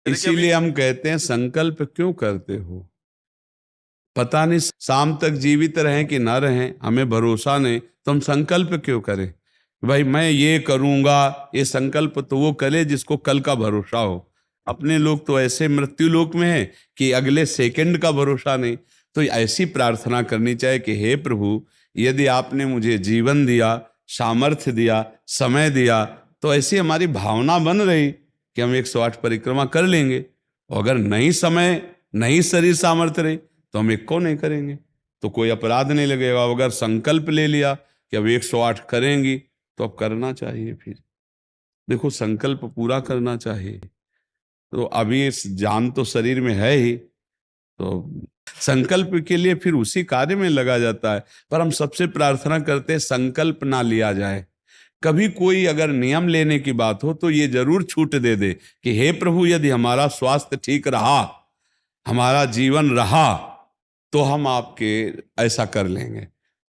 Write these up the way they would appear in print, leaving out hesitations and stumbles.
इसीलिए हम कहते हैं संकल्प क्यों करते हो? पता नहीं शाम तक जीवित रहें कि ना रहें, हमें भरोसा नहीं, तो हम संकल्प क्यों करें? भाई मैं ये करूंगा, ये संकल्प तो वो करे जिसको कल का भरोसा हो। अपने लोग तो ऐसे मृत्यु लोक में है कि अगले सेकंड का भरोसा नहीं। तो ऐसी प्रार्थना करनी चाहिए कि हे प्रभु, यदि आपने मुझे जीवन दिया, सामर्थ्य दिया, समय दिया, तो ऐसी हमारी भावना बन रही कि हम 108 परिक्रमा कर लेंगे। और अगर नहीं समय, नहीं शरीर सामर्थ्य रही, तो हम एक को नहीं करेंगे, तो कोई अपराध नहीं लगेगा। अगर संकल्प ले लिया कि अब 108 करेंगी, तो अब करना चाहिए। फिर देखो, संकल्प पूरा करना चाहिए। तो अभी इस जान तो शरीर में है ही, तो संकल्प के लिए फिर उसी कार्य में लगा जाता है। पर हम सबसे प्रार्थना करते हैं संकल्प ना लिया जाए। कभी कोई अगर नियम लेने की बात हो तो ये जरूर छूट दे दे कि हे प्रभु, यदि हमारा स्वास्थ्य ठीक रहा, हमारा जीवन रहा, तो हम आपके ऐसा कर लेंगे।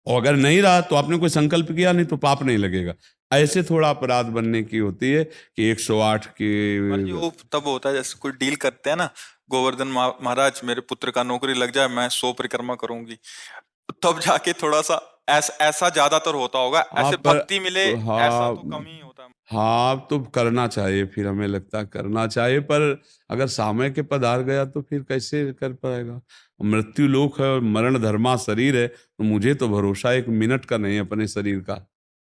और अगर नहीं रहा तो आपने कोई संकल्प किया नहीं, तो पाप नहीं लगेगा। ऐसे थोड़ा अपराध बनने की होती है कि 108 पर जी की। वो तब होता है जैसे कोई डील करते हैं ना, गोवर्धन महाराज मेरे पुत्र का नौकरी लग जाए, मैं 100 परिक्रमा करूंगी, तब जाके थोड़ा सा ऐसा ज्यादातर होता होगा, ऐसे आप भक्ति मिले ऐसा हाँ, तो कम ही होता है। हाँ तो करना चाहिए, फिर हमें लगता है करना चाहिए। पर अगर समय के पधार गया तो फिर कैसे कर पाएगा? मृत्यु लोक है और मरण धर्मा शरीर है, तो मुझे तो भरोसा 1 मिनट का नहीं है अपने शरीर का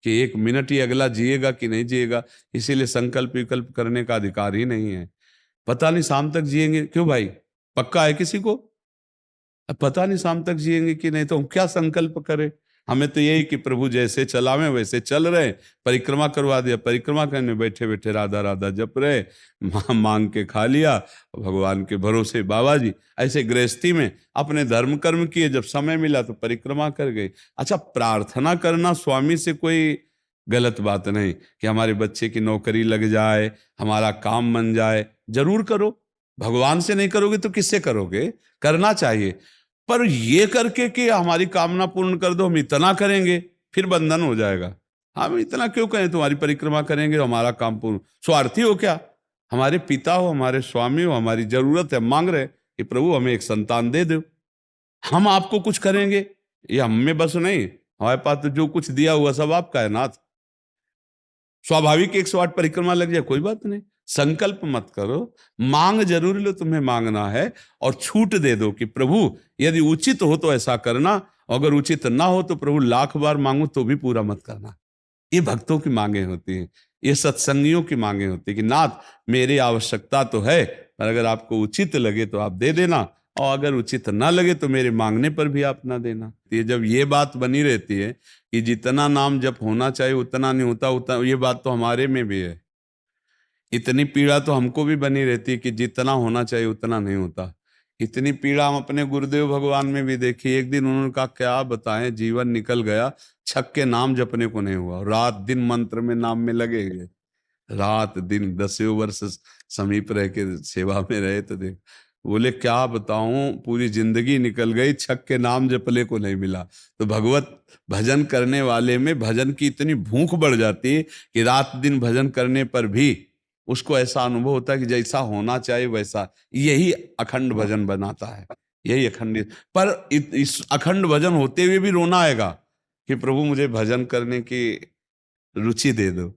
कि 1 मिनट ही अगला जिएगा कि नहीं जिएगा। इसीलिए संकल्प विकल्प करने का अधिकार ही नहीं है। पता नहीं शाम तक जिएंगे क्यों भाई? पक्का है किसी को? अब पता नहीं शाम तक जिएंगे कि नहीं, तो हम क्या संकल्प करें? हमें तो यही कि प्रभु जैसे चलावे वैसे चल रहे। परिक्रमा करवा दिया, परिक्रमा करने बैठे बैठे राधा राधा जप रहे, मांग के खा लिया, भगवान के भरोसे बाबा जी। ऐसे गृहस्थी में अपने धर्म कर्म किए, जब समय मिला तो परिक्रमा कर गए। अच्छा, प्रार्थना करना स्वामी से कोई गलत बात नहीं कि हमारे बच्चे की नौकरी लग जाए, हमारा काम बन जाए, जरूर करो। भगवान से नहीं करोगे तो किससे करोगे? करना चाहिए। पर ये करके कि हमारी कामना पूर्ण कर दो, हम इतना करेंगे, फिर बंधन हो जाएगा। हम इतना क्यों करें? तुम्हारी परिक्रमा करेंगे तो हमारा काम पूर्ण। स्वार्थी हो क्या? हमारे पिता हो, हमारे स्वामी हो, हमारी जरूरत है, मांग रहे कि प्रभु हमें एक संतान दे दो, हम आपको कुछ करेंगे। ये हम में बस नहीं, हमारे पास तो जो कुछ दिया हुआ सब आपका है नाथ। स्वाभाविक 108 परिक्रमा लग जाए, कोई बात नहीं। संकल्प मत करो, मांग जरूर लो, तुम्हें मांगना है। और छूट दे दो कि प्रभु यदि उचित हो तो ऐसा करना, अगर उचित ना हो तो प्रभु लाख बार मांगो तो भी पूरा मत करना। ये भक्तों की मांगे होती हैं, ये सत्संगियों की मांगे होती है कि नाथ मेरी आवश्यकता तो है, पर अगर आपको उचित लगे तो आप दे देना, और अगर उचित ना लगे तो मेरे मांगने पर भी आप ना देना। ये जब ये बात बनी रहती है कि जितना नाम जप होना चाहिए उतना नहीं होता, उतना, ये बात तो हमारे में भी है। इतनी पीड़ा तो हमको भी बनी रहती है कि जितना होना चाहिए उतना नहीं होता। इतनी पीड़ा हम अपने गुरुदेव भगवान में भी देखी। एक दिन उन्होंने कहा क्या बताएं, जीवन निकल गया, छक के नाम जपने को नहीं हुआ, रात दिन मंत्र में नाम में लगे गए, रात दिन 10 वर्ष समीप रह के सेवा में रहे। तो देख, बोले क्या बताऊं, पूरी जिंदगी निकल गई, छक के नाम जपले को नहीं मिला। तो भगवत भजन करने वाले में भजन की इतनी भूख बढ़ जाती है कि रात दिन भजन करने पर भी उसको ऐसा अनुभव होता है कि जैसा होना चाहिए वैसा। यही अखंड भजन बनाता है, यही अखंड। पर इस अखंड भजन होते हुए भी रोना आएगा कि प्रभु मुझे भजन करने की रुचि दे दो।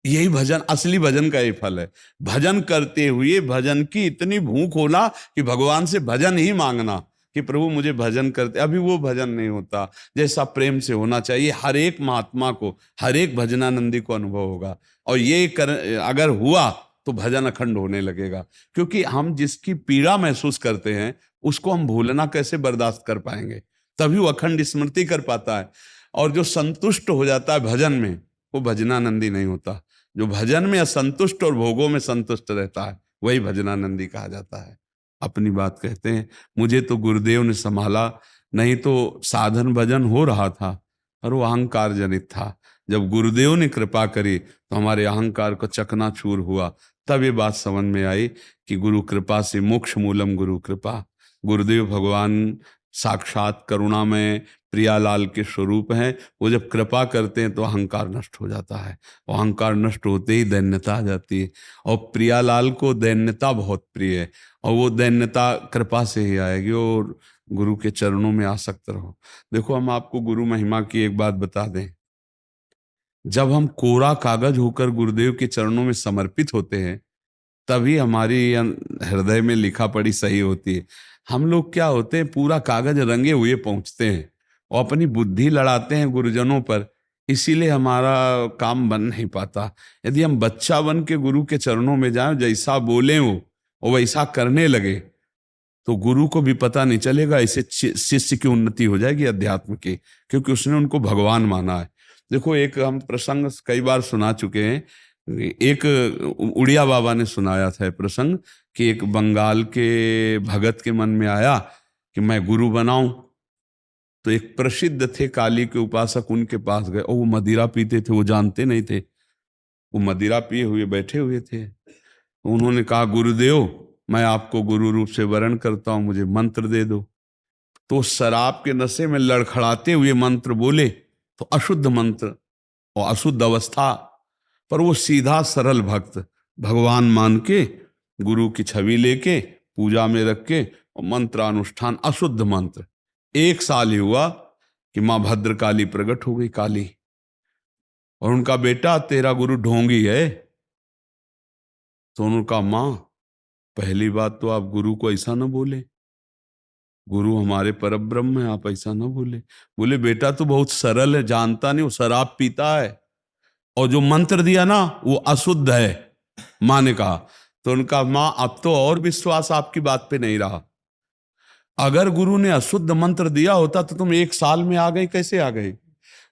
यही भजन, असली भजन का ही फल है। भजन करते हुए भजन की इतनी भूख होना कि भगवान से भजन ही मांगना कि प्रभु मुझे भजन करते। अभी वो भजन नहीं होता जैसा प्रेम से होना चाहिए। हर एक महात्मा को, हर एक भजनानंदी को अनुभव होगा। और ये अगर हुआ तो भजन अखंड होने लगेगा। क्योंकि हम जिसकी पीड़ा महसूस करते हैं उसको हम भूलना कैसे बर्दाश्त कर पाएंगे? तभी वो अखंड स्मृति कर पाता है। और जो संतुष्ट हो जाता है भजन में, वो भजनानंदी नहीं होता। जो भजन में असंतुष्ट और भोगों में संतुष्ट रहता है वही भजनानंदी कहा जाता है। अपनी बात कहते हैं, मुझे तो गुरुदेव ने संभाला, नहीं तो साधन भजन हो रहा था और वो अहंकार जनित था। जब गुरुदेव ने कृपा करी तो हमारे अहंकार को चकनाचूर हुआ। तब ये बात समझ में आई कि गुरु कृपा से मोक्ष मूलम गुरु कृपा। गुरुदेव भगवान साक्षात करुणा में प्रियालाल के स्वरूप हैं। वो जब कृपा करते हैं तो अहंकार नष्ट हो जाता है, और अहंकार नष्ट होते ही दैन्यता आ जाती है। और प्रियालाल को दैन्यता बहुत प्रिय है, और वो दैन्यता कृपा से ही आएगी, और गुरु के चरणों में आसक्त रहो। देखो, हम आपको गुरु महिमा की एक बात बता दें। जब हम कोरा कागज होकर गुरुदेव के चरणों में समर्पित होते हैं, तभी हमारी हृदय में लिखा पढ़ी सही होती है। हम लोग क्या होते हैं, पूरा कागज रंगे हुए पहुंचते हैं और अपनी बुद्धि लड़ाते हैं गुरुजनों पर, इसीलिए हमारा काम बन नहीं पाता। यदि हम बच्चा बन के गुरु के चरणों में जाएं, जैसा बोले वो और वैसा करने लगे, तो गुरु को भी पता नहीं चलेगा, ऐसे शिष्य की उन्नति हो जाएगी अध्यात्म की, क्योंकि उसने उनको भगवान माना है। देखो, एक हम प्रसंग कई बार सुना चुके हैं। एक उड़िया बाबा ने सुनाया था प्रसंग कि एक बंगाल के भगत के मन में आया कि मैं गुरु बनाऊं। तो एक प्रसिद्ध थे काली के उपासक, उनके पास गए, और वो मदिरा पीते थे, वो जानते नहीं थे, वो मदिरा पिए हुए बैठे हुए थे। तो उन्होंने कहा, गुरुदेव, मैं आपको गुरु रूप से वरण करता हूं, मुझे मंत्र दे दो। तो शराब के नशे में लड़खड़ाते हुए मंत्र बोले, तो अशुद्ध मंत्र और अशुद्ध अवस्था, पर वो सीधा सरल भक्त भगवान मान के गुरु की छवि लेके पूजा में रख के और मंत्रानुष्ठान, अशुद्ध मंत्र। 1 साल ही हुआ कि माँ भद्रकाली प्रकट हो गई, काली, और उनका बेटा तेरा गुरु ढोंगी है। तो उनका, माँ, पहली बात तो आप गुरु को ऐसा ना बोले, गुरु हमारे परब्रह्म है, आप ऐसा ना बोले। बोले, बेटा तो बहुत सरल है, जानता नहीं, वो शराब पीता है, और जो मंत्र दिया ना वो अशुद्ध है। माँ ने कहा। तो उनका, माँ, अब तो और विश्वास आपकी बात पे नहीं रहा। अगर गुरु ने अशुद्ध मंत्र दिया होता तो तुम 1 साल में आ गई, कैसे आ गई?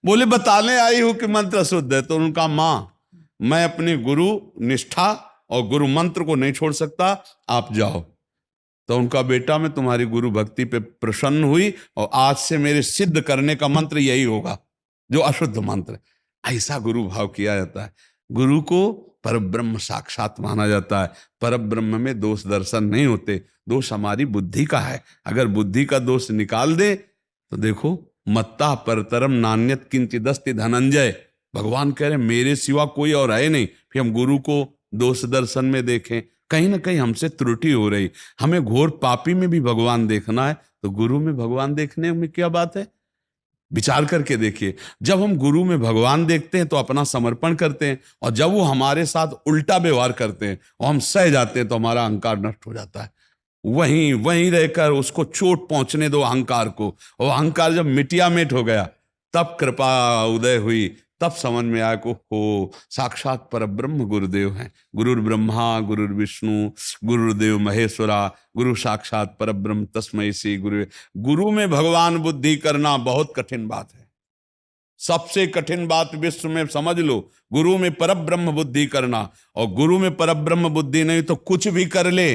बोले, बताने आई हूं कि मंत्र अशुद्ध है। तो उनका, माँ, मैं अपनी गुरु निष्ठा और गुरु मंत्र को नहीं छोड़ सकता, आप जाओ। तो उनका, बेटा, मैं तुम्हारी गुरु भक्ति पे प्रसन्न हुई, और आज से मेरे सिद्ध करने का मंत्र यही होगा, जो अशुद्ध मंत्र। ऐसा गुरु भाव किया जाता है। गुरु को परब्रह्म साक्षात माना जाता है। परब्रह्म में दोष दर्शन नहीं होते, दोष हमारी बुद्धि का है। अगर बुद्धि का दोष निकाल दे तो देखो, मत्ता परतरम नान्यत किंचिदस्ति धनंजय, भगवान कह रहे मेरे सिवा कोई और है नहीं। फिर हम गुरु को दोष दर्शन में देखें, कहीं ना कहीं हमसे त्रुटि हो रही। हमें घोर पापी में भी भगवान देखना है, तो गुरु में भगवान देखने में क्या बात है? विचार करके देखिए। जब हम गुरु में भगवान देखते हैं तो अपना समर्पण करते हैं, और जब वो हमारे साथ उल्टा व्यवहार करते हैं और हम सह जाते हैं तो हमारा अहंकार नष्ट हो जाता है। वहीं वहीं रहकर उसको चोट पहुंचने दो अहंकार को, और अहंकार जब मिटिया मिट हो गया, तब कृपा उदय हुई, तब समझ में आया को हो साक्षात परब्रह्म गुरुदेव हैं। गुरुर् ब्रह्मा गुरुर्विष्णु गुरुदेव महेश्वरा, गुरु साक्षात परब्रह्म तस्मै श्री गुरु। गुरु में भगवान बुद्धि करना बहुत कठिन बात है, सबसे कठिन बात विश्व में, समझ लो। गुरु में परब्रह्म बुद्धि करना, और गुरु में परब्रह्म बुद्धि नहीं तो कुछ भी कर ले,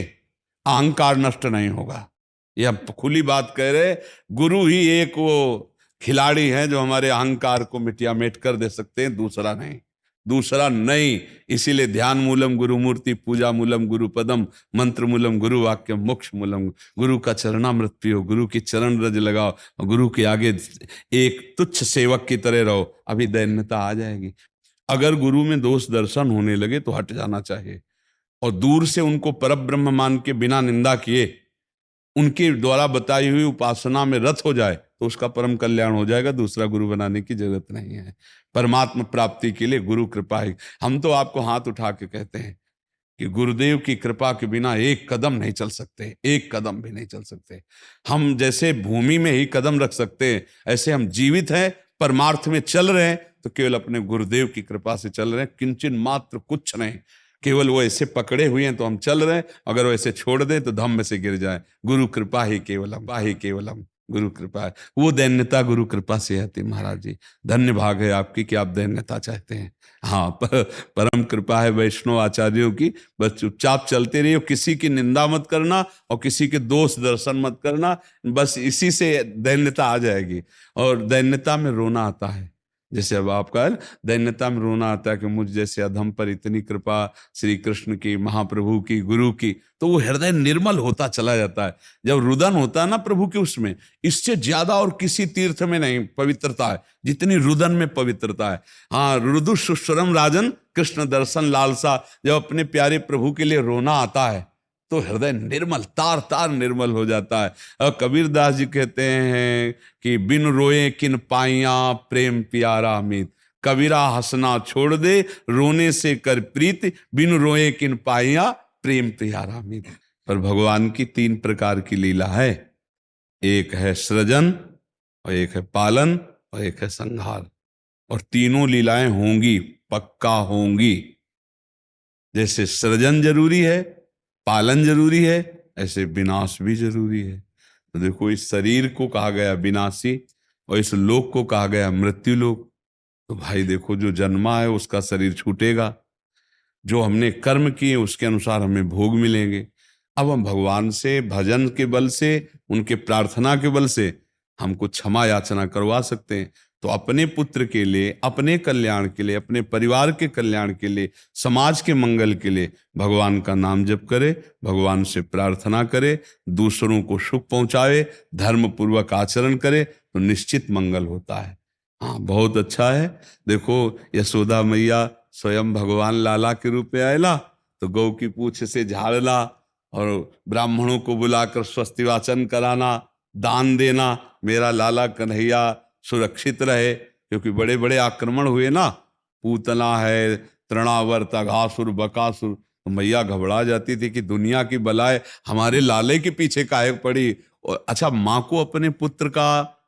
अहंकार नष्ट नहीं होगा। यह खुली बात कह रहे। गुरु ही एक वो खिलाड़ी हैं जो हमारे अहंकार को मिटिया मेट कर दे सकते हैं, दूसरा नहीं, दूसरा नहीं। इसीलिए ध्यान मूलम गुरु मूर्ति, पूजा मूलम गुरु पदम, मंत्र मूलम गुरु वाक्य, मोक्ष मूलम। गुरु का चरणामृत पियो, गुरु की चरण रज लगाओ, और गुरु के आगे एक तुच्छ सेवक की तरह रहो, अभी दैन्यता आ जाएगी। अगर गुरु में दोष दर्शन होने लगे तो हट जाना चाहिए, और दूर से उनको परब्रह्म मान के बिना निंदा किए उनके द्वारा बताई हुई उपासना में रत हो जाए तो उसका परम कल्याण हो जाएगा। दूसरा गुरु बनाने की जरूरत नहीं है। परमात्मा प्राप्ति के लिए गुरु कृपा है। हम तो आपको हाथ उठा के कहते हैं कि गुरुदेव की कृपा के बिना एक कदम नहीं चल सकते, एक कदम भी नहीं चल सकते। हम जैसे भूमि में ही कदम रख सकते हैं, ऐसे हम जीवित हैं, परमार्थ में चल रहे हैं तो केवल अपने गुरुदेव की कृपा से चल रहे हैं, किंचन मात्र कुछ नहीं। केवल वो ऐसे पकड़े हुए हैं तो हम चल रहे हैं, अगर वो ऐसे छोड़ दें तो धम्म से गिर जाए। गुरु कृपा ही केवलम, ही केवलम गुरु कृपा है। वो दैन्यता गुरु कृपा से आती। महाराज जी, धन्य भाग है आपकी कि आप दैन्यता चाहते हैं। हाँ, परम कृपा है वैष्णव आचार्यों की। बस चुपचाप चलते रहिए, किसी की निंदा मत करना और किसी के दोष दर्शन मत करना, बस इसी से दैन्यता आ जाएगी। और दैन्यता में रोना आता है, जैसे अब आपका दैन्यता में रोना आता है कि मुझ जैसे अधम पर इतनी कृपा श्री कृष्ण की, महाप्रभु की, गुरु की, तो वो हृदय निर्मल होता चला जाता है। जब रुदन होता है ना प्रभु के, उसमें इससे ज्यादा और किसी तीर्थ में नहीं पवित्रता है जितनी रुदन में पवित्रता है। हाँ, रुदु सुश्रम राजन कृष्ण दर्शन लालसा, जब अपने प्यारे प्रभु के लिए रोना आता है तो हृदय निर्मल, तार तार निर्मल हो जाता है। और कबीर दास जी कहते हैं कि बिन रोए किन पाइया प्रेम प्यारा मीत, कबीरा हंसना छोड़ दे रोने से कर प्रीत, बिन रोए किन पाइया प्रेम प्यारा मीत। पर भगवान की 3 प्रकार की लीला है, एक है सृजन और एक है पालन और एक है संहार, और तीनों लीलाएं होंगी, पक्का होंगी। जैसे सृजन जरूरी है, पालन जरूरी है, ऐसे विनाश भी जरूरी है। तो देखो, इस शरीर को कहा गया विनाशी और इस लोक को कहा गया मृत्यु लोक। तो भाई देखो, जो जन्मा है उसका शरीर छूटेगा, जो हमने कर्म किए उसके अनुसार हमें भोग मिलेंगे। अब हम भगवान से भजन के बल से, उनके प्रार्थना के बल से हमको क्षमा याचना करवा सकते हैं। तो अपने पुत्र के लिए, अपने कल्याण के लिए, अपने परिवार के कल्याण के लिए, समाज के मंगल के लिए भगवान का नाम जप करे, भगवान से प्रार्थना करे, दूसरों को सुख पहुंचावे, धर्म पूर्वक आचरण करे, तो निश्चित मंगल होता है। हाँ, बहुत अच्छा है। देखो, यशोदा मैया स्वयं भगवान लाला के रूप में आयला तो गौ की पूंछ से झाड़ना और ब्राह्मणों को बुलाकर स्वस्ति वाचन कराना, दान देना, मेरा लाला कन्हैया सुरक्षित रहे। क्योंकि बड़े बड़े आक्रमण हुए ना, पूतना है, तृणावर्त, अघासुर, बकासुर, तो मैया घबरा जाती थी कि दुनिया की बलाएं हमारे लाले के पीछे काहे पड़ी। और अच्छा, माँ को अपने पुत्र का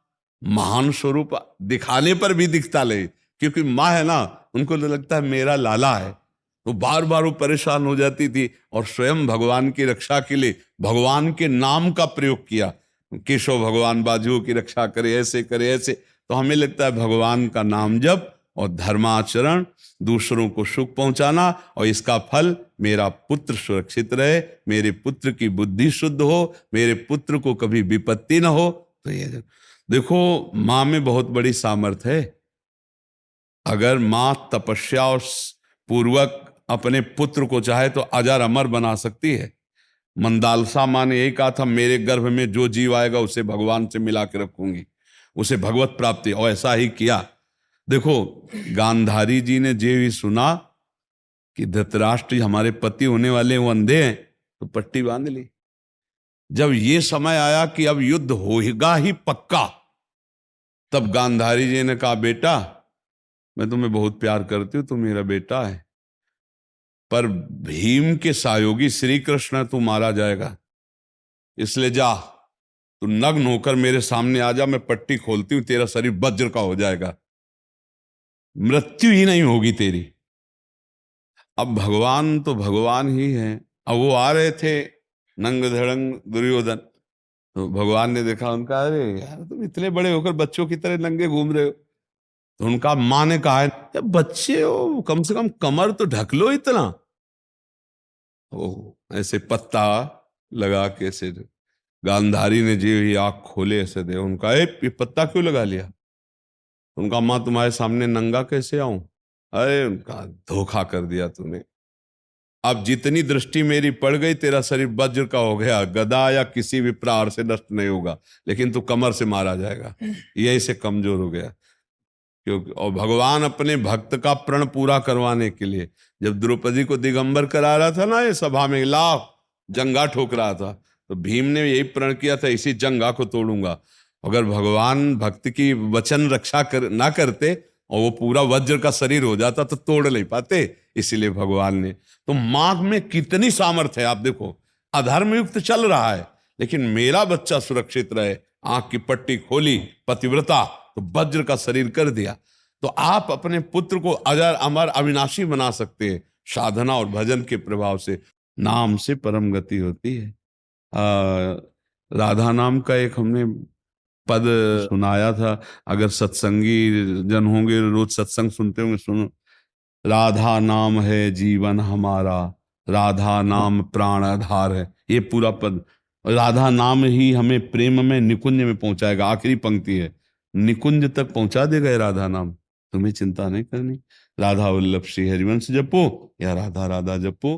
महान स्वरूप दिखाने पर भी दिखता ले, क्योंकि माँ है ना, उनको तो लगता है मेरा लाला है, तो बार बार वो परेशान हो जाती थी। और स्वयं भगवान की रक्षा के लिए भगवान के नाम का प्रयोग किया, केशव भगवान बाजुओं की रक्षा करे, ऐसे करे, ऐसे। तो हमें लगता है भगवान का नाम जप और धर्माचरण, दूसरों को सुख पहुंचाना, और इसका फल मेरा पुत्र सुरक्षित रहे, मेरे पुत्र की बुद्धि शुद्ध हो, मेरे पुत्र को कभी विपत्ति ना हो। तो ये देखो, माँ में बहुत बड़ी सामर्थ्य है। अगर माँ तपस्या और पूर्वक अपने पुत्र को चाहे तो अजर अमर बना सकती है। मंदालसा माँ ने यही कहा था, मेरे गर्भ में जो जीव आएगा उसे भगवान से मिला के रखूंगी, उसे भगवत प्राप्ति, और ऐसा ही किया। देखो, गांधारी जी ने जे भी सुना कि धृतराष्ट्र हमारे पति होने वाले वो अंधे हैं, तो पट्टी बांध ली। जब ये समय आया कि अब युद्ध होगा ही पक्का, तब गांधारी जी ने कहा, बेटा मैं तुम्हें बहुत प्यार करती हूं, तुम मेरा बेटा है, पर भीम के सहयोगी श्री कृष्ण तू मारा जाएगा, इसलिए जा, तू नग्न होकर मेरे सामने आ जा, मैं पट्टी खोलती हूं, तेरा शरीर वज्र का हो जाएगा, मृत्यु ही नहीं होगी तेरी। अब भगवान तो भगवान ही है। अब वो आ रहे थे नंग धड़ंग दुर्योधन, तो भगवान ने देखा उनका, अरे यार तुम इतने बड़े होकर बच्चों की तरह नंगे घूम रहे हो। तो उनका माँ ने कहा है, बच्चे हो, कम से कम कमर तो ढक लो इतना। ओ ऐसे पत्ता लगा के ऐसे, गांधारी ने जी ही आंख खोले ऐसे दे, उनका ये पत्ता क्यों लगा लिया? उनका, माँ तुम्हारे सामने नंगा कैसे आऊं? अरे उनका, धोखा कर दिया तूने, अब जितनी दृष्टि मेरी पड़ गई, तेरा शरीर वज्र का हो गया, गदा या किसी भी प्रहार से नष्ट नहीं होगा, लेकिन तू कमर से मारा जाएगा, यही से कमजोर हो गया। क्योंकि और भगवान अपने भक्त का प्रण पूरा करवाने के लिए जब द्रौपदी को दिगंबर करा रहा था ना, ये सभा में लाभ जंगा ठोक रहा था, तो भीम ने यही प्रण किया था, इसी जंगा को तोड़ूंगा। अगर भगवान भक्त की वचन रक्षा ना करते और वो पूरा वज्र का शरीर हो जाता तो तोड़ नहीं पाते, इसीलिए भगवान ने। तो माँ में कितनी सामर्थ्य है, आप देखो, अधर्म युक्त चल रहा है लेकिन मेरा बच्चा सुरक्षित रहे, आंख की पट्टी खोली, पतिव्रता, तो वज्र का शरीर कर दिया। तो आप अपने पुत्र को अजर अमर अविनाशी बना सकते हैं साधना और भजन के प्रभाव से। नाम से परम गति होती है। राधा नाम का एक हमने पद सुनाया था, अगर सत्संगी जन होंगे, रोज सत्संग सुनते होंगे, सुनो, राधा नाम है जीवन हमारा, राधा नाम प्राण आधार है। ये पूरा पद, राधा नाम ही हमें प्रेम में निकुंज में पहुंचाएगा। आखिरी पंक्ति है, निकुंज तक पहुंचा देगा ये राधा नाम। तुम्हें चिंता नहीं करनी। राधा वल्लभ श्री हरिवंश जपो या राधा राधा जपो।